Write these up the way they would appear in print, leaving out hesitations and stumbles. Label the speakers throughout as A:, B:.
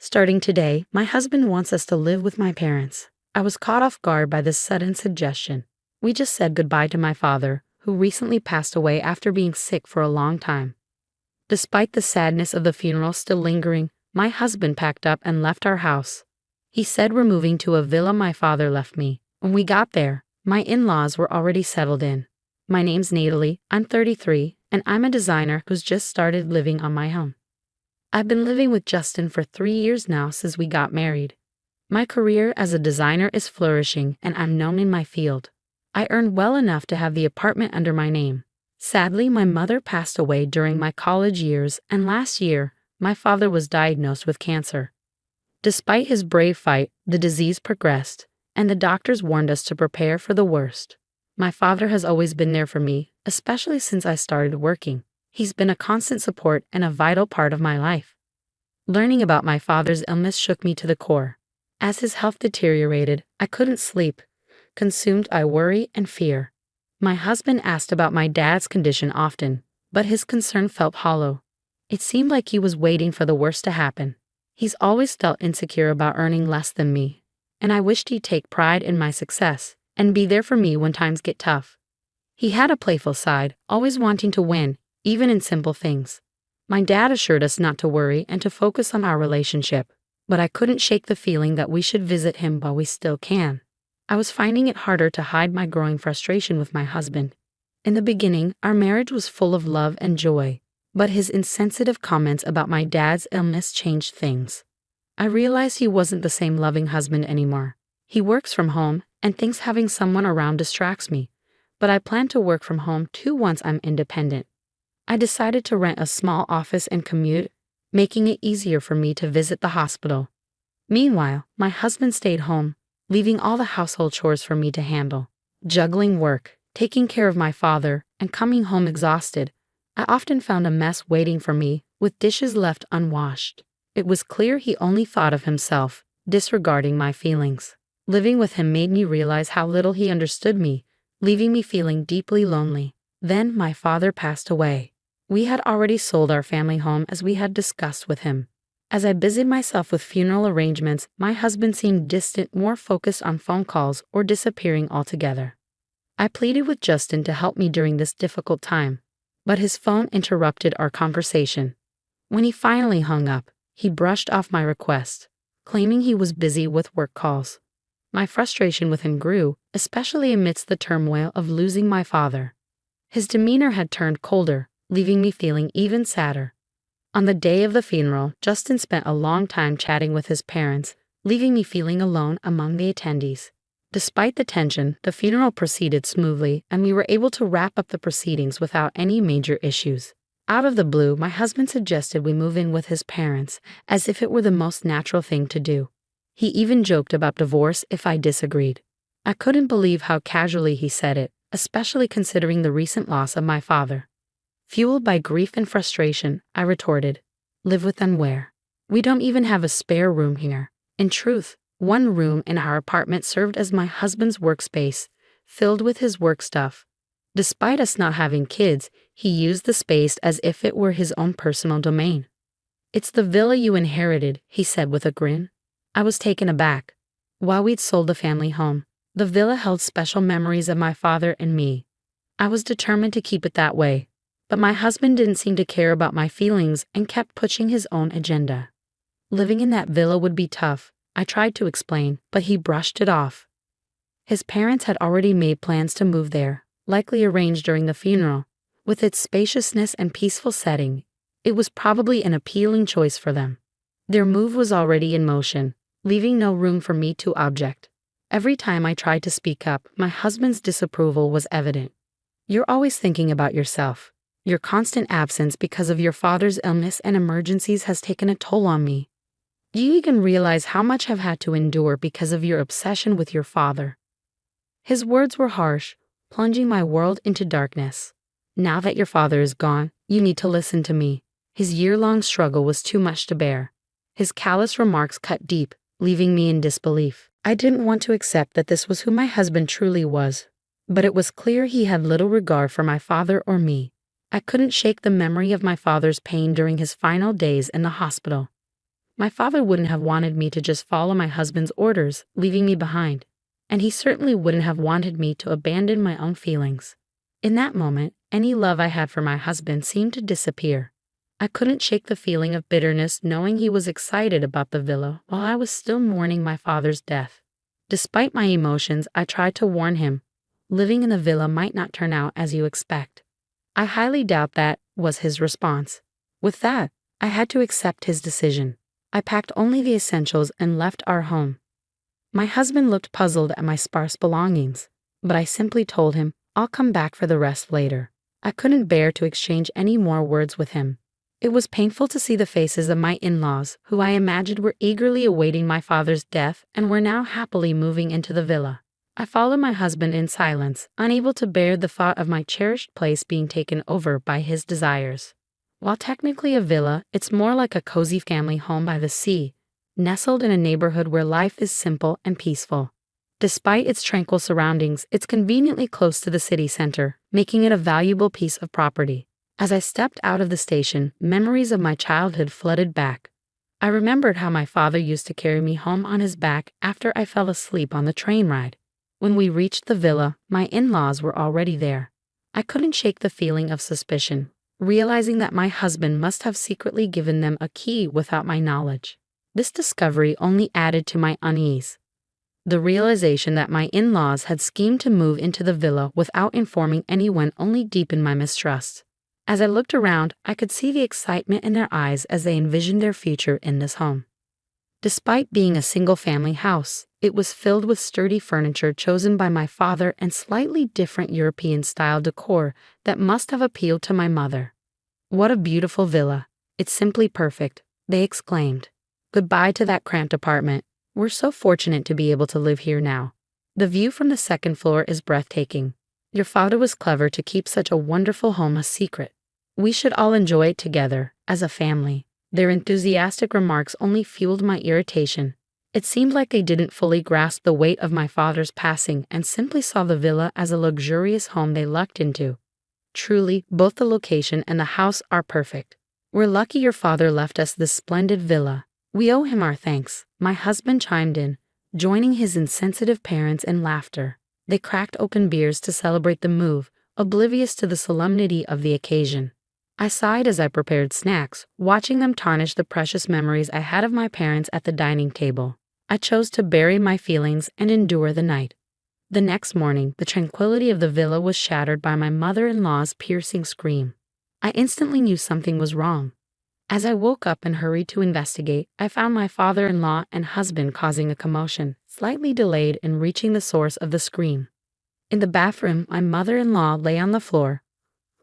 A: Starting today, my husband wants us to live with my parents. I was caught off guard by this sudden suggestion. We just said goodbye to my father, who recently passed away after being sick for a long time. Despite the sadness of the funeral still lingering, my husband packed up and left our house. He said we're moving to a villa my father left me. When we got there, my in-laws were already settled in. My name's Natalie, I'm 33, and I'm a designer who's just started living on my own. I've been living with Justin for 3 years now since we got married. My career as a designer is flourishing and I'm known in my field. I earn well enough to have the apartment under my name. Sadly, my mother passed away during my college years, and last year, my father was diagnosed with cancer. Despite his brave fight, the disease progressed, and the doctors warned us to prepare for the worst. My father has always been there for me, especially since I started working. He's been a constant support and a vital part of my life. Learning about my father's illness shook me to the core. As his health deteriorated, I couldn't sleep, consumed by worry and fear. My husband asked about my dad's condition often, but his concern felt hollow. It seemed like he was waiting for the worst to happen. He's always felt insecure about earning less than me, and I wished he'd take pride in my success and be there for me when times get tough. He had a playful side, always wanting to win, even in simple things. My dad assured us not to worry and to focus on our relationship, but I couldn't shake the feeling that we should visit him while we still can. I was finding it harder to hide my growing frustration with my husband. In the beginning, our marriage was full of love and joy, but his insensitive comments about my dad's illness changed things. I realized he wasn't the same loving husband anymore. He works from home and thinks having someone around distracts me, but I plan to work from home too once I'm independent. I decided to rent a small office and commute, making it easier for me to visit the hospital. Meanwhile, my husband stayed home, leaving all the household chores for me to handle. Juggling work, taking care of my father, and coming home exhausted, I often found a mess waiting for me, with dishes left unwashed. It was clear he only thought of himself, disregarding my feelings. Living with him made me realize how little he understood me, leaving me feeling deeply lonely. Then my father passed away. We had already sold our family home as we had discussed with him. As I busied myself with funeral arrangements, my husband seemed distant, more focused on phone calls or disappearing altogether. I pleaded with Justin to help me during this difficult time, but his phone interrupted our conversation. When he finally hung up, he brushed off my request, claiming he was busy with work calls. My frustration with him grew, especially amidst the turmoil of losing my father. His demeanor had turned colder, leaving me feeling even sadder. On the day of the funeral, Justin spent a long time chatting with his parents, leaving me feeling alone among the attendees. Despite the tension, the funeral proceeded smoothly, and we were able to wrap up the proceedings without any major issues. Out of the blue, my husband suggested we move in with his parents, as if it were the most natural thing to do. He even joked about divorce if I disagreed. I couldn't believe how casually he said it, especially considering the recent loss of my father. Fueled by grief and frustration, I retorted, "Live with them where? We don't even have a spare room here." In truth, one room in our apartment served as my husband's workspace, filled with his work stuff. Despite us not having kids, he used the space as if it were his own personal domain. "It's the villa you inherited," he said with a grin. I was taken aback. While we'd sold the family home, the villa held special memories of my father and me. I was determined to keep it that way. But my husband didn't seem to care about my feelings and kept pushing his own agenda. Living in that villa would be tough, I tried to explain, but he brushed it off. His parents had already made plans to move there, likely arranged during the funeral. With its spaciousness and peaceful setting, it was probably an appealing choice for them. Their move was already in motion, leaving no room for me to object. Every time I tried to speak up, my husband's disapproval was evident. "You're always thinking about yourself. Your constant absence because of your father's illness and emergencies has taken a toll on me. Do you even realize how much I've had to endure because of your obsession with your father?" His words were harsh, plunging my world into darkness. "Now that your father is gone, you need to listen to me." His year-long struggle was too much to bear. His callous remarks cut deep, leaving me in disbelief. I didn't want to accept that this was who my husband truly was, but it was clear he had little regard for my father or me. I couldn't shake the memory of my father's pain during his final days in the hospital. My father wouldn't have wanted me to just follow my husband's orders, leaving me behind. And he certainly wouldn't have wanted me to abandon my own feelings. In that moment, any love I had for my husband seemed to disappear. I couldn't shake the feeling of bitterness knowing he was excited about the villa while I was still mourning my father's death. Despite my emotions, I tried to warn him. Living in the villa might not turn out as you expect. I highly doubt that, was his response. With that, I had to accept his decision. I packed only the essentials and left our home. My husband looked puzzled at my sparse belongings, but I simply told him, I'll come back for the rest later. I couldn't bear to exchange any more words with him. It was painful to see the faces of my in-laws, who I imagined were eagerly awaiting my father's death and were now happily moving into the villa. I followed my husband in silence, unable to bear the thought of my cherished place being taken over by his desires. While technically a villa, it's more like a cozy family home by the sea, nestled in a neighborhood where life is simple and peaceful. Despite its tranquil surroundings, it's conveniently close to the city center, making it a valuable piece of property. As I stepped out of the station, memories of my childhood flooded back. I remembered how my father used to carry me home on his back after I fell asleep on the train ride. When we reached the villa, my in-laws were already there. I couldn't shake the feeling of suspicion, realizing that my husband must have secretly given them a key without my knowledge. This discovery only added to my unease. The realization that my in-laws had schemed to move into the villa without informing anyone only deepened my mistrust. As I looked around, I could see the excitement in their eyes as they envisioned their future in this home. Despite being a single-family house, it was filled with sturdy furniture chosen by my father and slightly different European-style decor that must have appealed to my mother. "What a beautiful villa. It's simply perfect," they exclaimed. "Goodbye to that cramped apartment. We're so fortunate to be able to live here now. The view from the second floor is breathtaking. Your father was clever to keep such a wonderful home a secret. We should all enjoy it together, as a family." Their enthusiastic remarks only fueled my irritation. It seemed like they didn't fully grasp the weight of my father's passing and simply saw the villa as a luxurious home they lucked into. Truly, both the location and the house are perfect. "We're lucky your father left us this splendid villa. We owe him our thanks," my husband chimed in, joining his insensitive parents in laughter. They cracked open beers to celebrate the move, oblivious to the solemnity of the occasion. I sighed as I prepared snacks, watching them tarnish the precious memories I had of my parents at the dining table. I chose to bury my feelings and endure the night. The next morning, the tranquility of the villa was shattered by my mother-in-law's piercing scream. I instantly knew something was wrong. As I woke up and hurried to investigate, I found my father-in-law and husband causing a commotion, slightly delayed in reaching the source of the scream. In the bathroom, my mother-in-law lay on the floor,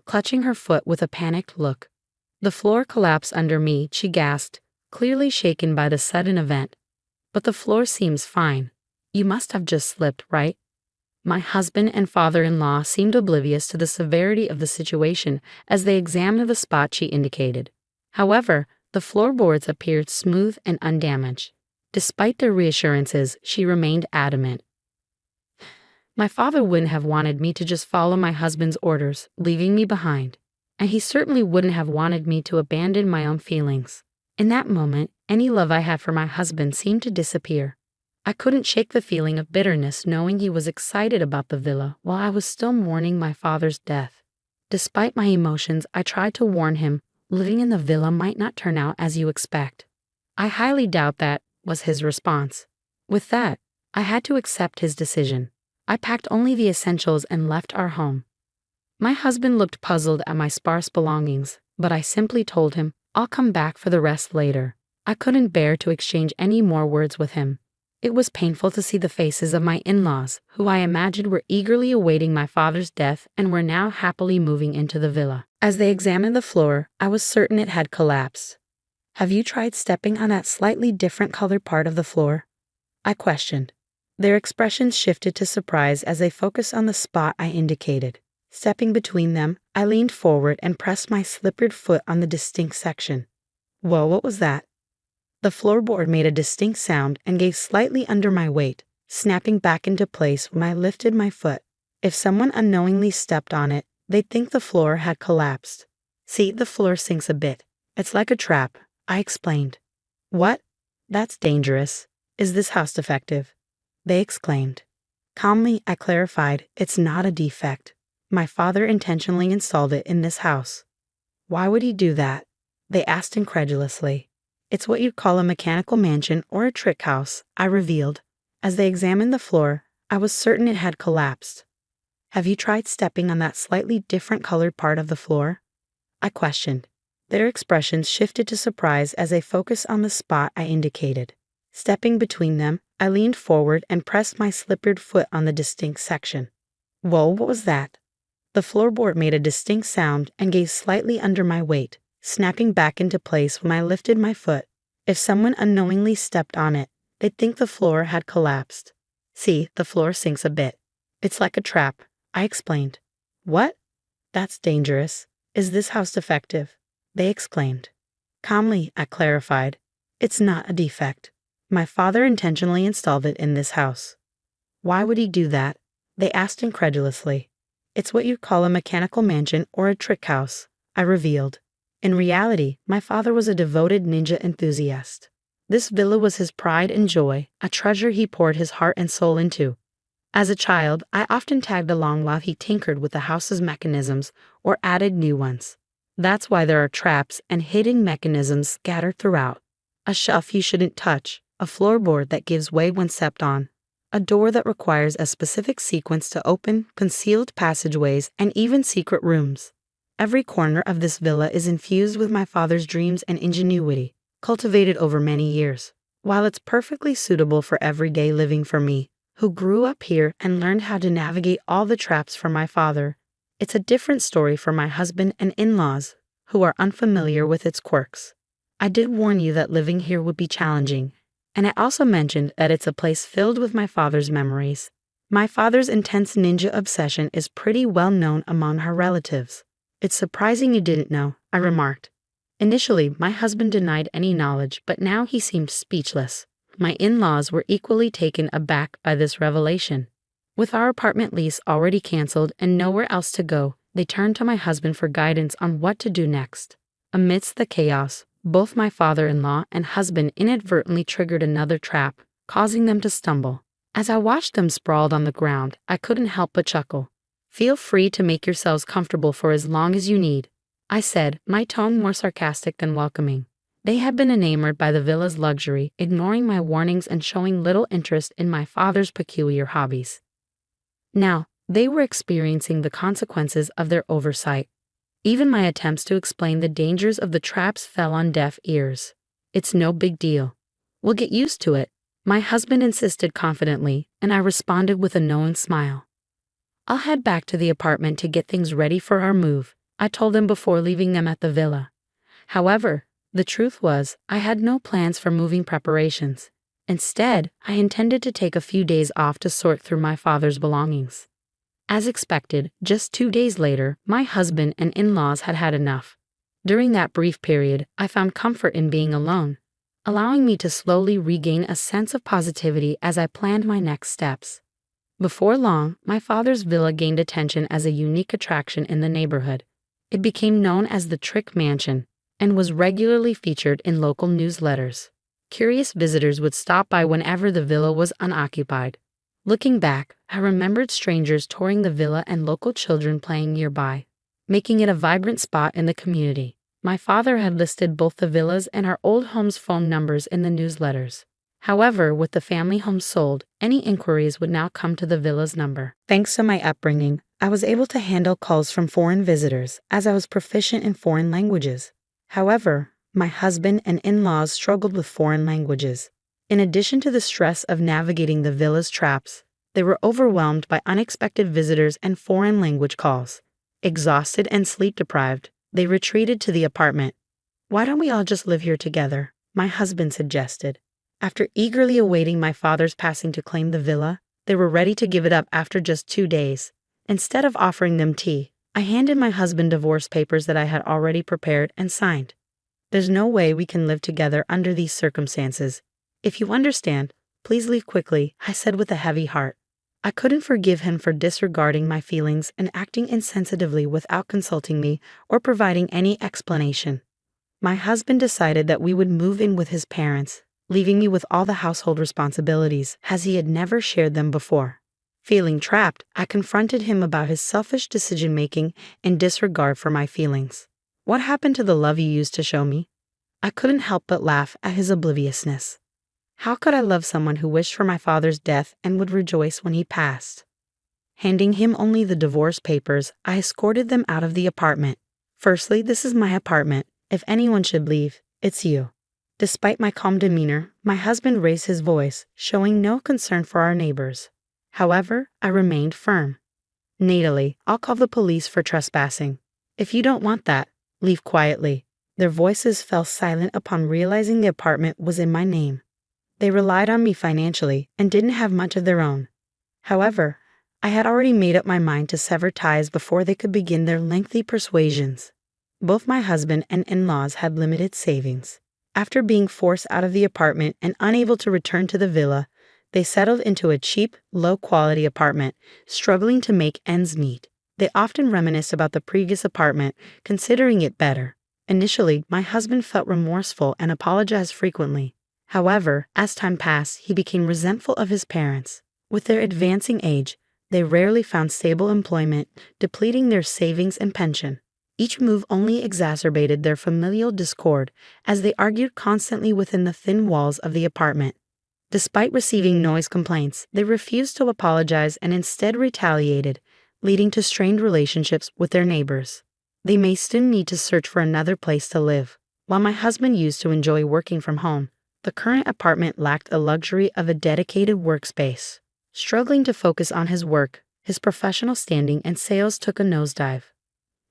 A: clutching her foot with a panicked look. "The floor collapsed under me," she gasped, clearly shaken by the sudden event. "But the floor seems fine. You must have just slipped, right?" My husband and father-in-law seemed oblivious to the severity of the situation as they examined the spot she indicated. However, the floorboards appeared smooth and undamaged. Despite their reassurances, she remained adamant. My father wouldn't have wanted me to just follow my husband's orders, leaving me behind. And he certainly wouldn't have wanted me to abandon my own feelings. In that moment, any love I had for my husband seemed to disappear. I couldn't shake the feeling of bitterness knowing he was excited about the villa while I was still mourning my father's death. Despite my emotions, I tried to warn him, living in the villa might not turn out as you expect. "I highly doubt that," was his response. With that, I had to accept his decision. I packed only the essentials and left our home. My husband looked puzzled at my sparse belongings, but I simply told him, I'll come back for the rest later. I couldn't bear to exchange any more words with him. It was painful to see the faces of my in-laws, who I imagined were eagerly awaiting my father's death and were now happily moving into the villa. As they examined the floor, I was certain it had collapsed. "Have you tried stepping on that slightly different colored part of the floor?" I questioned. Their expressions shifted to surprise as they focused on the spot I indicated. Stepping between them, I leaned forward and pressed my slippered foot on the distinct section. Whoa, what was that? The floorboard made a distinct sound and gave slightly under my weight, snapping back into place when I lifted my foot. If someone unknowingly stepped on it, they'd think the floor had collapsed. "See, the floor sinks a bit. It's like a trap," I explained. "What?" That's dangerous. Is this house defective? They exclaimed. Calmly, I clarified, it's not a defect. My father intentionally installed it in this house. Why would he do that? They asked incredulously. It's what you'd call a mechanical mansion or a trick house, I revealed. As they examined the floor, I was certain it had collapsed. Have you tried stepping on that slightly different colored part of the floor? I questioned. Their expressions shifted to surprise as they focused on the spot I indicated. Stepping between them, I leaned forward and pressed my slippered foot on the distinct section. Whoa, what was that? The floorboard made a distinct sound and gave slightly under my weight, snapping back into place when I lifted my foot. If someone unknowingly stepped on it, they'd think the floor had collapsed. See, the floor sinks a bit. It's like a trap, I explained. What? That's dangerous. Is this house defective? They exclaimed. Calmly, I clarified. It's not a defect. My father intentionally installed it in this house. Why would he do that? They asked incredulously. It's what you call a mechanical mansion or a trick house, I revealed. In reality, my father was a devoted ninja enthusiast. This villa was his pride and joy, a treasure he poured his heart and soul into. As a child, I often tagged along while he tinkered with the house's mechanisms or added new ones. That's why there are traps and hidden mechanisms scattered throughout. A shelf you shouldn't touch, a floorboard that gives way when stepped on, a door that requires a specific sequence to open, concealed passageways, and even secret rooms. Every corner of this villa is infused with my father's dreams and ingenuity, cultivated over many years. While it's perfectly suitable for everyday living for me, who grew up here and learned how to navigate all the traps from my father, it's a different story for my husband and in-laws, who are unfamiliar with its quirks. I did warn you that living here would be challenging, and I also mentioned that it's a place filled with my father's memories. My father's intense ninja obsession is pretty well known among her relatives. It's surprising you didn't know, I remarked. Initially, my husband denied any knowledge, but now he seemed speechless. My in-laws were equally taken aback by this revelation. With our apartment lease already canceled and nowhere else to go, they turned to my husband for guidance on what to do next. Amidst the chaos, both my father-in-law and husband inadvertently triggered another trap, causing them to stumble. As I watched them sprawled on the ground, I couldn't help but chuckle. Feel free to make yourselves comfortable for as long as you need, I said, my tone more sarcastic than welcoming. They had been enamored by the villa's luxury, ignoring my warnings and showing little interest in my father's peculiar hobbies. Now, they were experiencing the consequences of their oversight. Even my attempts to explain the dangers of the traps fell on deaf ears. It's no big deal. We'll get used to it, my husband insisted confidently, and I responded with a knowing smile. I'll head back to the apartment to get things ready for our move, I told them before leaving them at the villa. However, the truth was, I had no plans for moving preparations. Instead, I intended to take a few days off to sort through my father's belongings. As expected, just 2 days later, my husband and in-laws had had enough. During that brief period, I found comfort in being alone, allowing me to slowly regain a sense of positivity as I planned my next steps. Before long, my father's villa gained attention as a unique attraction in the neighborhood. It became known as the Trick Mansion and was regularly featured in local newsletters. Curious visitors would stop by whenever the villa was unoccupied. Looking back, I remembered strangers touring the villa and local children playing nearby, making it a vibrant spot in the community. My father had listed both the villas and our old home's phone numbers in the newsletters. However, with the family home sold, any inquiries would now come to the villa's number. Thanks to my upbringing, I was able to handle calls from foreign visitors as I was proficient in foreign languages. However, my husband and in-laws struggled with foreign languages. In addition to the stress of navigating the villa's traps, they were overwhelmed by unexpected visitors and foreign language calls. Exhausted and sleep-deprived, they retreated to the apartment. Why don't we all just live here together? My husband suggested. After eagerly awaiting my father's passing to claim the villa, they were ready to give it up after just 2 days. Instead of offering them tea, I handed my husband divorce papers that I had already prepared and signed. There's no way we can live together under these circumstances. If you understand, please leave quickly, I said with a heavy heart. I couldn't forgive him for disregarding my feelings and acting insensitively without consulting me or providing any explanation. My husband decided that we would move in with his parents, leaving me with all the household responsibilities as he had never shared them before. Feeling trapped, I confronted him about his selfish decision-making and disregard for my feelings. What happened to the love you used to show me? I couldn't help but laugh at his obliviousness. How could I love someone who wished for my father's death and would rejoice when he passed? Handing him only the divorce papers, I escorted them out of the apartment. Firstly, this is my apartment. If anyone should leave, it's you. Despite my calm demeanor, my husband raised his voice, showing no concern for our neighbors. However, I remained firm. Natally, I'll call the police for trespassing. If you don't want that, leave quietly. Their voices fell silent upon realizing the apartment was in my name. They relied on me financially and didn't have much of their own. However, I had already made up my mind to sever ties before they could begin their lengthy persuasions. Both my husband and in-laws had limited savings. After being forced out of the apartment and unable to return to the villa, they settled into a cheap, low-quality apartment, struggling to make ends meet. They often reminisced about the previous apartment, considering it better. Initially, my husband felt remorseful and apologized frequently. However, as time passed, he became resentful of his parents. With their advancing age, they rarely found stable employment, depleting their savings and pension. Each move only exacerbated their familial discord, as they argued constantly within the thin walls of the apartment. Despite receiving noise complaints, they refused to apologize and instead retaliated, leading to strained relationships with their neighbors. They may soon need to search for another place to live. While my husband used to enjoy working from home, the current apartment lacked the luxury of a dedicated workspace. Struggling to focus on his work, his professional standing and sales took a nosedive.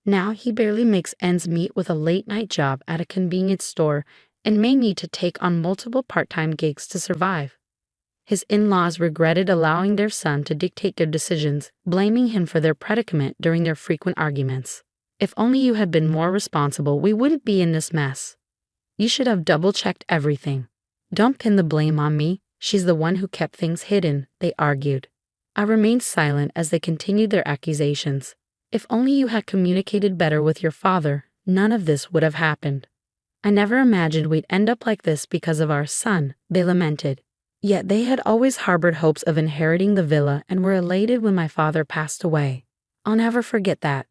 A: Now he barely makes ends meet with a late-night job at a convenience store and may need to take on multiple part-time gigs to survive. His in-laws regretted allowing their son to dictate their decisions, blaming him for their predicament during their frequent arguments. If only you had been more responsible, we wouldn't be in this mess. You should have double-checked everything. Don't pin the blame on me. She's the one who kept things hidden, they argued. I remained silent as they continued their accusations. If only you had communicated better with your father, none of this would have happened. I never imagined we'd end up like this because of our son, they lamented. Yet they had always harbored hopes of inheriting the villa and were elated when my father passed away. I'll never forget that.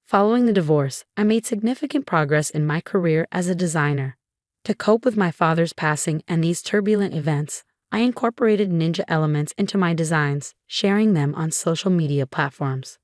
A: Following the divorce, I made significant progress in my career as a designer. To cope with my father's passing and these turbulent events, I incorporated ninja elements into my designs, sharing them on social media platforms.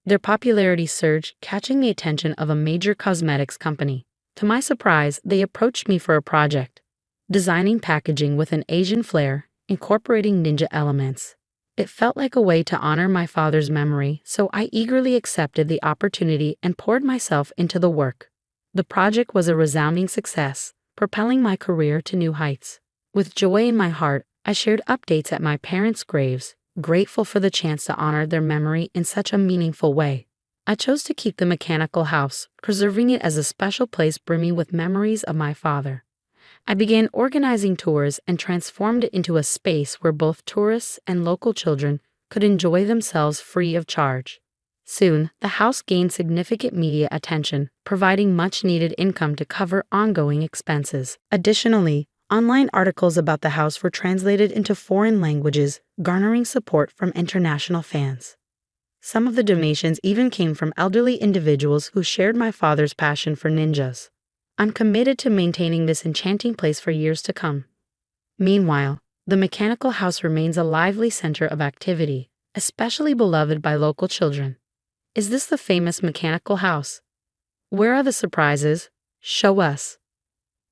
A: Their popularity surged, catching the attention of a major cosmetics company. To my surprise, they approached me for a project, designing packaging with an Asian flair, incorporating ninja elements. It felt like a way to honor my father's memory, so I eagerly accepted the opportunity and poured myself into the work. The project was a resounding success, propelling my career to new heights. With joy in my heart, I shared updates at my parents' graves, grateful for the chance to honor their memory in such a meaningful way. I chose to keep the mechanical house, preserving it as a special place brimming with memories of my father. I began organizing tours and transformed it into a space where both tourists and local children could enjoy themselves free of charge. Soon, the house gained significant media attention, providing much-needed income to cover ongoing expenses. Additionally, online articles about the house were translated into foreign languages, garnering support from international fans. Some of the donations even came from elderly individuals who shared my father's passion for ninjas. I'm committed to maintaining this enchanting place for years to come. Meanwhile, the mechanical house remains a lively center of activity, especially beloved by local children. Is this the famous mechanical house? Where are the surprises? Show us.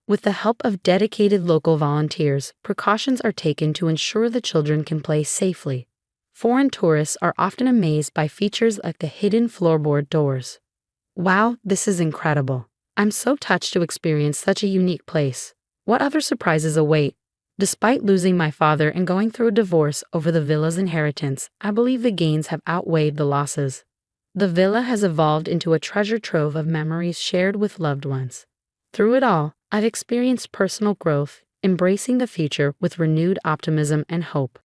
A: With the help of dedicated local volunteers, precautions are taken to ensure the children can play safely. Foreign tourists are often amazed by features like the hidden floorboard doors. Wow, this is incredible. I'm so touched to experience such a unique place. What other surprises await? Despite losing my father and going through a divorce over the villa's inheritance, I believe the gains have outweighed the losses. The villa has evolved into a treasure trove of memories shared with loved ones. Through it all, I've experienced personal growth, embracing the future with renewed optimism and hope.